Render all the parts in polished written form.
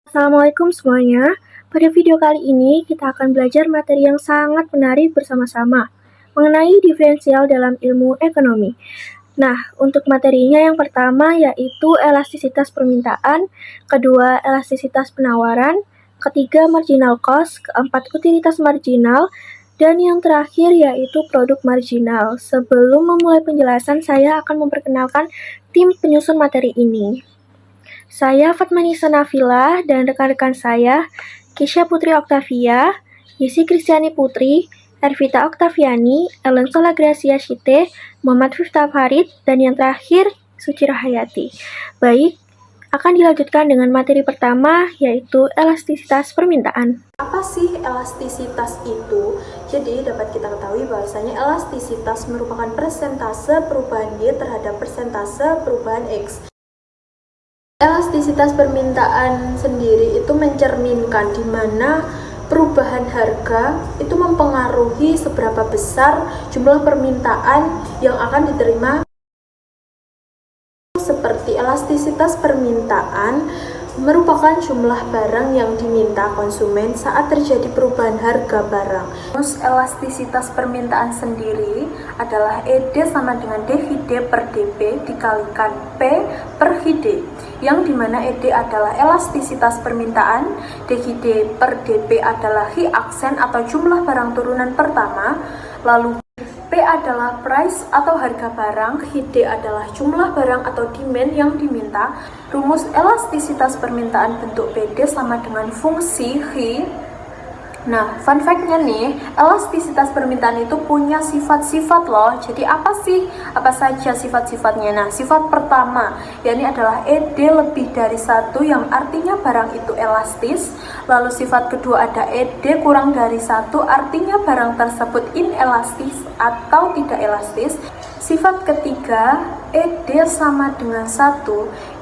Assalamualaikum semuanya. Pada video kali ini kita akan belajar materi yang sangat menarik bersama-sama mengenai diferensial dalam ilmu ekonomi. Nah, untuk materinya yang pertama yaitu elastisitas permintaan, kedua elastisitas penawaran, ketiga marginal cost, keempat utilitas marginal, dan yang terakhir yaitu produk marginal. Sebelum memulai penjelasan, saya akan memperkenalkan tim penyusun materi ini. Saya Fatmanisa Nafila dan rekan-rekan saya, Kisha Putri Oktavia, Yesi Kristiani Putri, Ervita Oktaviani, Ellen Sola Gracia Shite, Muhammad Miftah Farid, dan yang terakhir, Suci Rahayati. Baik, akan dilanjutkan dengan materi pertama, yaitu elastisitas permintaan. Apa sih elastisitas itu? Jadi dapat kita ketahui bahwasanya elastisitas merupakan persentase perubahan Y terhadap persentase perubahan X. Elastisitas permintaan sendiri itu mencerminkan di mana perubahan harga itu mempengaruhi seberapa besar jumlah permintaan yang akan diterima. Seperti elastisitas permintaan merupakan jumlah barang yang diminta konsumen saat terjadi perubahan harga barang. Terus elastisitas permintaan sendiri adalah ED sama dengan DHD per DP dikalikan P per HD, yang dimana ED adalah elastisitas permintaan, DHD per DP adalah H aksen atau jumlah barang turunan pertama, lalu P adalah price atau harga barang, HD adalah jumlah barang atau demand yang diminta. Rumus elastisitas permintaan bentuk PD sama dengan fungsi H. Nah, fun fact-nya nih, elastisitas permintaan itu punya sifat-sifat loh. Jadi apa saja sifat-sifatnya? Nah, sifat pertama, yakni adalah ED lebih dari 1 yang artinya barang itu elastis. Lalu sifat kedua ada ED kurang dari 1 artinya barang tersebut inelastis atau tidak elastis. Sifat ketiga, ED sama dengan 1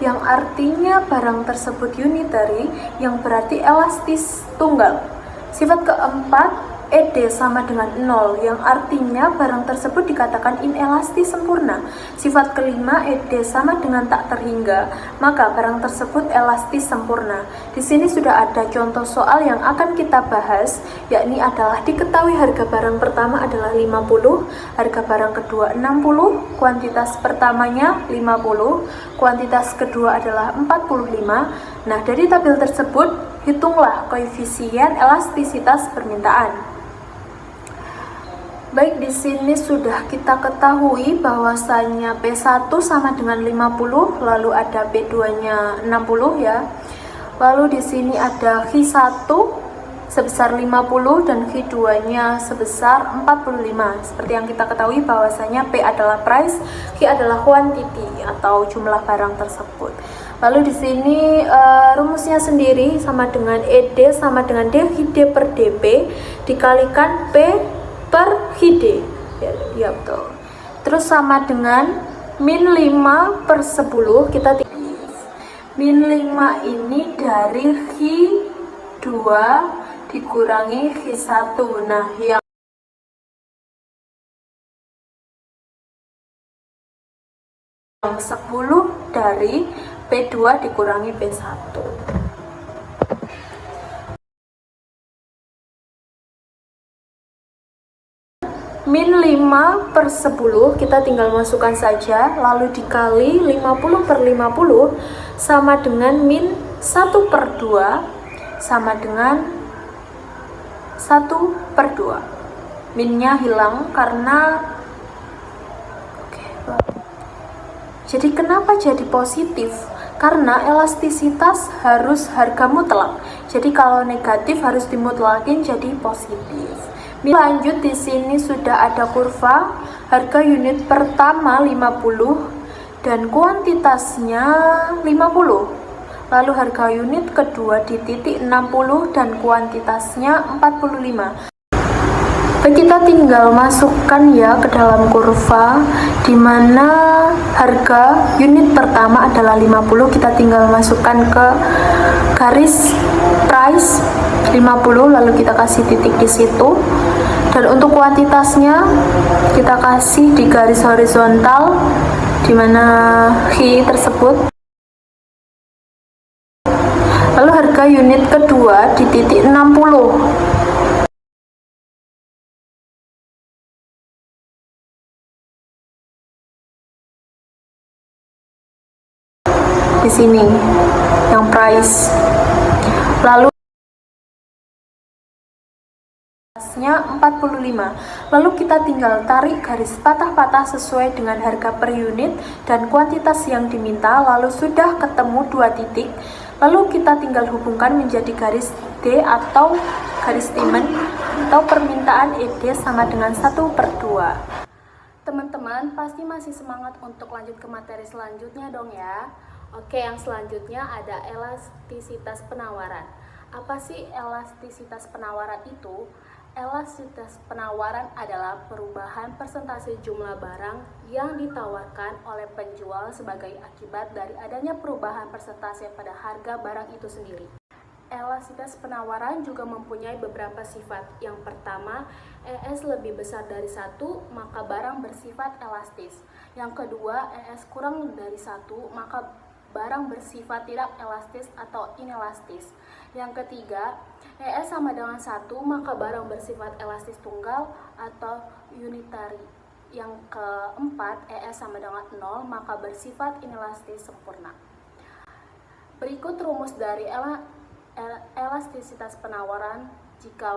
yang artinya barang tersebut unitary yang berarti elastis tunggal. Sifat keempat, ED sama dengan 0 yang artinya barang tersebut dikatakan inelastis sempurna. Sifat kelima, ED sama dengan tak terhingga, maka barang tersebut elastis sempurna. Di sini sudah ada contoh soal yang akan kita bahas, yakni adalah diketahui harga barang pertama adalah 50, harga barang kedua 60, kuantitas pertamanya 50, kuantitas kedua adalah 45. Nah, dari tabel tersebut hitunglah koefisien elastisitas permintaan. Baik, di sini sudah kita ketahui bahwasanya P1 sama dengan 50, lalu ada P2-nya 60 ya. Lalu di sini ada Q1 sebesar 50 dan Q2-nya sebesar 45. Seperti yang kita ketahui bahwasanya P adalah price, Q adalah quantity atau jumlah barang tersebut. Lalu di sini rumusnya sendiri sama dengan ED sama dengan DHD per DP dikalikan P per HD. Ya betul. Terus sama dengan min 5 per 10 kita min 5 ini dari Q2 dikurangi Q1. Nah, yang 10 dari P2 dikurangi P1. Min 5 per 10 kita tinggal masukkan saja, lalu dikali 50 per 50 sama dengan min 1 per 2 sama dengan 1 per 2. Minnya hilang karena jadi kenapa jadi positif? Karena elastisitas harus harga mutlak. Jadi kalau negatif harus dimutlakin jadi positif. Lanjut, di sini sudah ada kurva harga unit pertama 50 dan kuantitasnya 50. Lalu harga unit kedua di titik 60 dan kuantitasnya 45. Kita tinggal masukkan ya ke dalam kurva, di mana harga unit pertama adalah 50, kita tinggal masukkan ke garis price 50, lalu kita kasih titik di situ. Dan untuk kuantitasnya kita kasih di garis horizontal, di mana H tersebut. Lalu harga unit kedua di titik 60. Di sini yang price. Lalu nya 45. Lalu kita tinggal tarik garis patah-patah sesuai dengan harga per unit dan kuantitas yang diminta, lalu sudah ketemu dua titik. Lalu kita tinggal hubungkan menjadi garis D atau garis diamond atau permintaan ED sama dengan 1/2. Teman-teman pasti masih semangat untuk lanjut ke materi selanjutnya dong ya. Oke, yang selanjutnya ada elastisitas penawaran. Apa sih elastisitas penawaran itu? Elastisitas penawaran adalah perubahan persentase jumlah barang yang ditawarkan oleh penjual sebagai akibat dari adanya perubahan persentase pada harga barang itu sendiri. Elastisitas penawaran juga mempunyai beberapa sifat. Yang pertama, ES lebih besar dari 1, maka barang bersifat elastis. Yang kedua, ES kurang dari 1, maka barang bersifat tidak elastis atau inelastis. Yang ketiga, ES sama dengan 1, maka barang bersifat elastis tunggal atau unitary. Yang keempat, ES sama dengan 0, maka bersifat inelastis sempurna. Berikut rumus dari elastisitas penawaran jika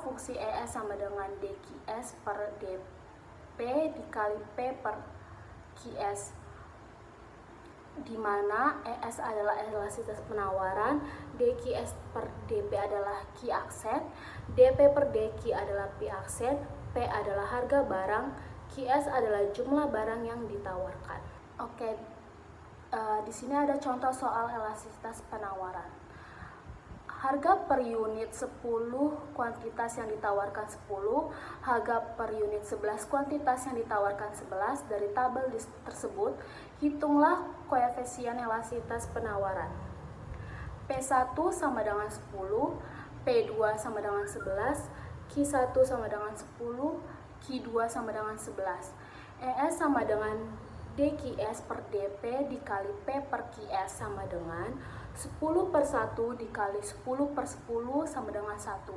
fungsi ES sama dengan dQs per dP dikali P per Qs, di mana ES adalah elastisitas penawaran, dQs per dP adalah Q aksen, dP per dQ adalah P aksen, P adalah harga barang, Qs adalah jumlah barang yang ditawarkan. Oke, di sini ada contoh soal elastisitas penawaran. Harga per unit 10 kuantitas yang ditawarkan 10, harga per unit 11 kuantitas yang ditawarkan 11. Dari tabel tersebut, hitunglah koefisien elastisitas penawaran. P1 sama dengan 10, P2 sama dengan 11, Q1 sama dengan 10, Q2 sama dengan 11. ES sama dengan dQs per dP dikali P per Qs sama dengan 10/1 dikali 10/10 sama dengan 1.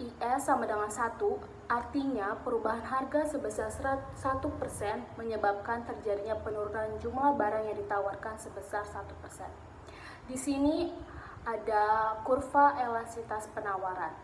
IS sama dengan 1, artinya perubahan harga sebesar 1% menyebabkan terjadinya penurunan jumlah barang yang ditawarkan sebesar 1%. Di sini ada kurva elastisitas penawaran.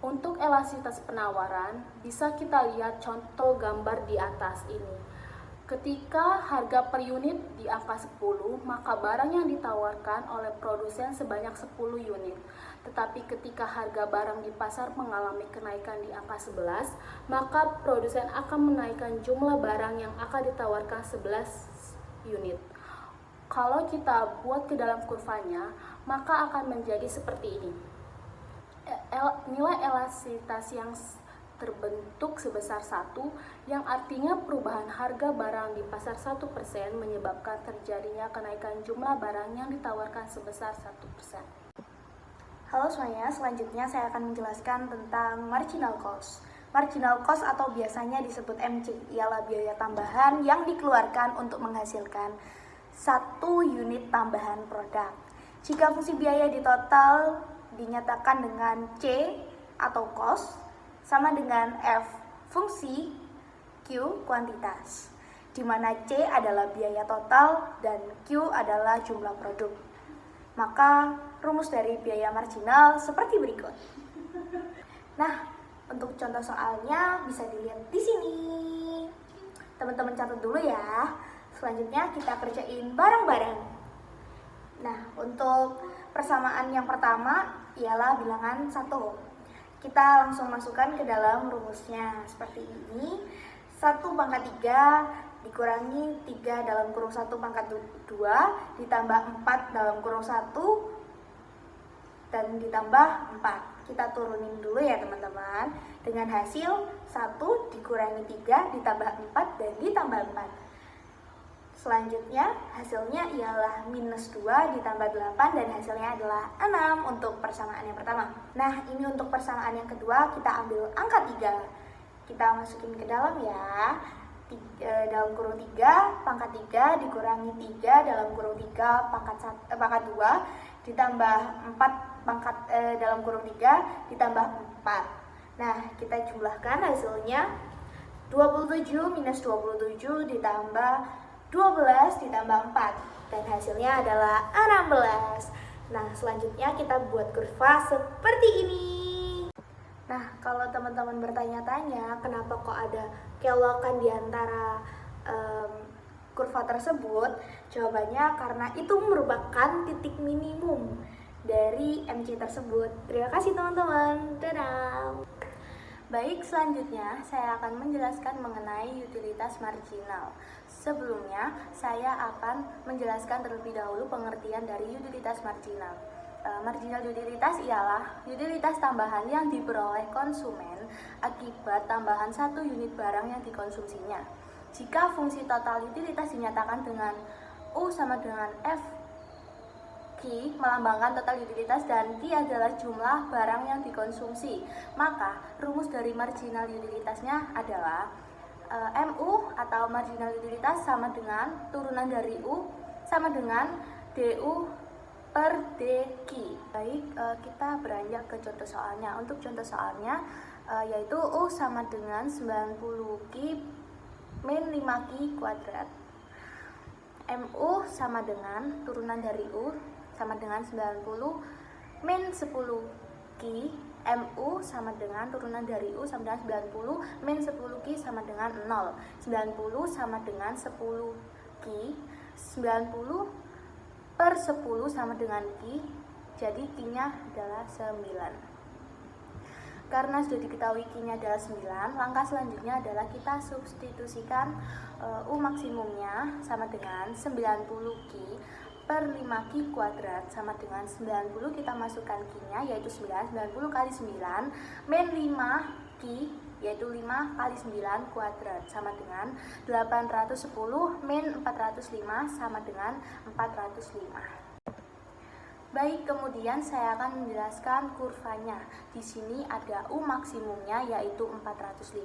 Untuk elastisitas penawaran, bisa kita lihat contoh gambar di atas ini. Ketika harga per unit di angka 10, maka barang yang ditawarkan oleh produsen sebanyak 10 unit. Tetapi ketika harga barang di pasar mengalami kenaikan di angka 11, maka produsen akan menaikkan jumlah barang yang akan ditawarkan 11 unit. Kalau kita buat ke dalam kurvanya, maka akan menjadi seperti ini. Nilai elastisitas yang terbentuk sebesar 1, yang artinya perubahan harga barang di pasar 1% menyebabkan terjadinya kenaikan jumlah barang yang ditawarkan sebesar 1%. Halo semuanya, selanjutnya saya akan menjelaskan tentang marginal cost. Marginal cost atau biasanya disebut MC ialah biaya tambahan yang dikeluarkan untuk menghasilkan 1 unit tambahan produk. Jika fungsi biaya di total dinyatakan dengan C atau cost sama dengan F fungsi, Q kuantitas, di mana C adalah biaya total dan Q adalah jumlah produk. Maka rumus dari biaya marginal seperti berikut. Nah, untuk contoh soalnya bisa dilihat di sini. Teman-teman catat dulu ya. Selanjutnya kita kerjain bareng-bareng. Nah, untuk persamaan yang pertama ialah bilangan 1. Kita langsung masukkan ke dalam rumusnya seperti ini. 1/3 dikurangi 3 dalam kurung 1/2 ditambah 4 dalam kurung 1 dan ditambah 4. Kita turunin dulu ya teman-teman. Dengan hasil 1 dikurangi 3 ditambah 4 dan ditambah 4. Selanjutnya hasilnya ialah -2 ditambah 8 dan hasilnya adalah 6 untuk persamaan yang pertama. Nah, ini untuk persamaan yang kedua kita ambil angka 3. Kita masukin ke dalam ya. Dalam kurung 3 pangkat 3 dikurangi 3 dalam kurung 3 pangkat 2 ditambah 4 pangkat dalam kurung 3 ditambah 4. Nah, kita jumlahkan hasilnya 27 minus 27 ditambah 12 ditambah 4. Dan hasilnya adalah 16. Nah, selanjutnya kita buat kurva seperti ini. Nah, kalau teman-teman bertanya-tanya kenapa kok ada kelokan di antara kurva tersebut, jawabannya karena itu merupakan titik minimum dari MC tersebut. Terima kasih teman-teman. Dadah. Baik, selanjutnya saya akan menjelaskan mengenai utilitas marginal. Sebelumnya, saya akan menjelaskan terlebih dahulu pengertian dari utilitas marginal. Marginal utilitas ialah utilitas tambahan yang diperoleh konsumen akibat tambahan 1 unit barang yang dikonsumsinya. Jika fungsi total utilitas dinyatakan dengan U sama dengan F Q melambangkan total utilitas dan Q adalah jumlah barang yang dikonsumsi, maka rumus dari marginal utilitasnya adalah MU atau marginal utilitas sama dengan turunan dari U sama dengan DU per DQ. Baik, kita beranjak ke contoh soalnya. Untuk contoh soalnya yaitu U sama dengan 90Q min 5Q kuadrat. MU sama dengan turunan dari U sama dengan 90 min 10Q. MU sama dengan turunan dari U sama dengan 90 min 10Q sama dengan 0. 90 sama dengan 10Q. 90 per 10 sama dengan Q. Jadi Q-nya adalah 9. Karena sudah diketahui Q-nya adalah 9, langkah selanjutnya adalah kita substitusikan U maksimumnya sama dengan 90Q per 5Q kuadrat sama dengan 90, kita masukkan Q-nya yaitu 9, 90 kali 9 min 5Q yaitu 5 kali 9 kuadrat sama dengan 810 min 405 sama dengan 405. Baik, kemudian saya akan menjelaskan kurvanya. Di sini ada U maksimumnya yaitu 405,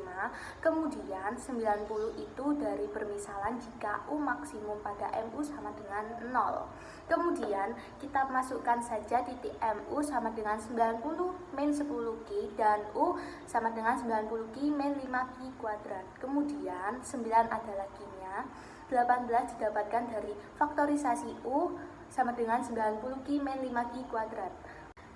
kemudian 90 itu dari permisalan jika U maksimum pada MU sama dengan 0. Kemudian kita masukkan saja titik MU sama dengan 90 min 10Q dan U sama dengan 90Q min 5Q kuadrat. Kemudian 9 adalah Q-nya, 18 didapatkan dari faktorisasi U sama dengan 90Q min 5Q kuadrat.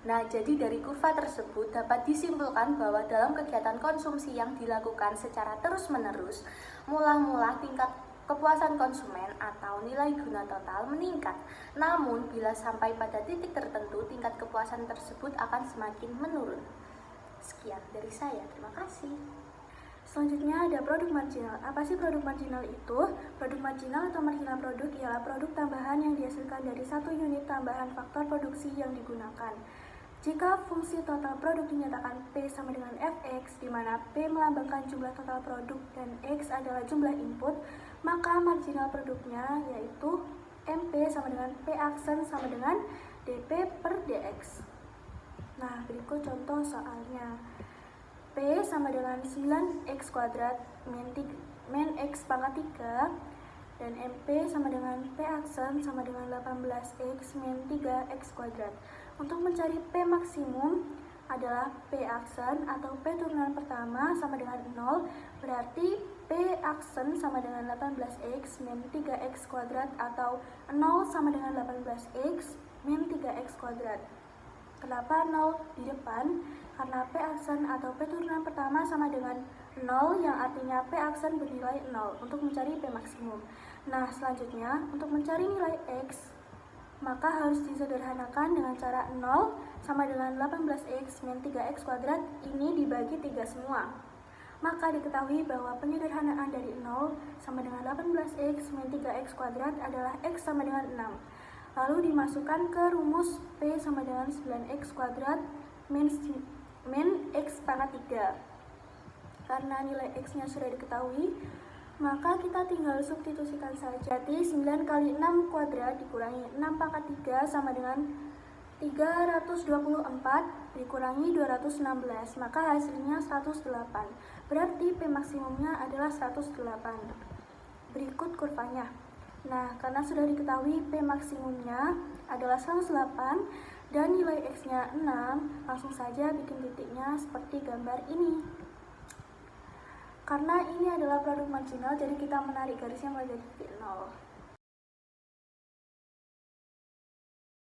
Nah, jadi dari kurva tersebut dapat disimpulkan bahwa dalam kegiatan konsumsi yang dilakukan secara terus-menerus, mula-mula tingkat kepuasan konsumen atau nilai guna total meningkat. Namun, bila sampai pada titik tertentu, tingkat kepuasan tersebut akan semakin menurun. Sekian dari saya, terima kasih. Selanjutnya ada produk marginal. Apa sih produk marginal itu? Produk marginal atau marginal produk ialah produk tambahan yang dihasilkan dari 1 unit tambahan faktor produksi yang digunakan. Jika fungsi total produk dinyatakan P sama dengan Fx, di mana P melambangkan jumlah total produk dan X adalah jumlah input, maka marginal produknya yaitu MP sama dengan P aksen sama dengan dP per dx. Nah, berikut contoh soalnya. P sama dengan 9x kuadrat min x pangkat 3 dan MP sama dengan P aksen sama dengan 18x min 3x kuadrat. Untuk mencari P maksimum adalah P aksen atau P turunan pertama sama dengan 0, berarti P aksen sama dengan 18x min 3x kuadrat atau 0 sama dengan 18x min 3x kuadrat. Kenapa 0 di depan? Karena P aksen atau P turunan pertama sama dengan 0 yang artinya P aksen bernilai 0 untuk mencari P maksimum. Nah, selanjutnya untuk mencari nilai X maka harus disederhanakan dengan cara 0 sama dengan 18x min 3x kuadrat ini dibagi 3 semua. Maka diketahui bahwa penyederhanaan dari 0 sama dengan 18x min 3x kuadrat adalah X sama dengan 6. Lalu dimasukkan ke rumus P sama dengan 9x kuadrat min X pangkat 3. Karena nilai X-nya sudah diketahui, maka kita tinggal substitusikan saja. Jadi 9 kali 6 kuadrat dikurangi 6 pangkat 3 sama dengan 324 dikurangi 216, maka hasilnya 108. Berarti P maksimumnya adalah 108. Berikut kurvanya. Nah, karena sudah diketahui P maksimumnya, adalah 108 dan nilai X-nya 6, langsung saja bikin titiknya seperti gambar ini. Karena ini adalah produk marginal, jadi kita menarik garisnya mulai dari titik 0.